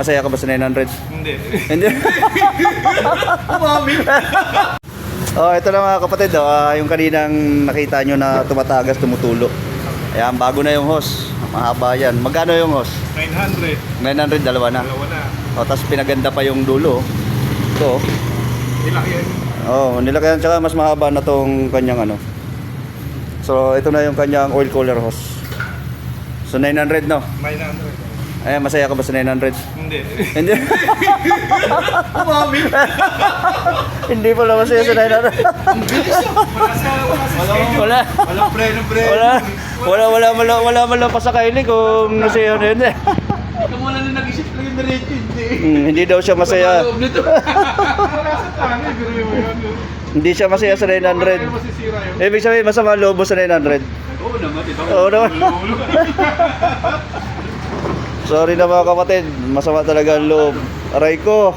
Masaya ka ba sa 900? Hindi. Hindi. Umami. Oh, ito na mga kapatid, yung kaninang nakita nyo na tumatagas, tumutulo. Ayan, bago na yung hose. Mahaba yan. Magkano yung hose? 900. 900, dalawa na. Dalawa na. O, tapos pinaganda pa yung dulo. Ito. Ilang yan? Oh, nilakayan, tsaka mas mahaba na tong kanyang ano. So, ito na yung kanyang oil cooler hose. So, 900 no? 900. Ayan, masaya ka ba sa 900? Hindi. Hindi. Umami. Hindi pala masaya sa 900. Wala sa schedule. Wala. Walang preno. Wala pa sa kaili kung masaya na yun eh. Kung wala na nag-isip lang yung diretso, hindi. Hindi daw siya masaya. Wala nito. Wala sa tangi, pero mo yun. Hindi siya masaya sa 900. Pero masisira yun. Ibig sabihin, masama ang loob mo sa 900. Oo naman, ito. Oo naman. Sorry na mga kapatid, masama talaga ang loob. Aray ko.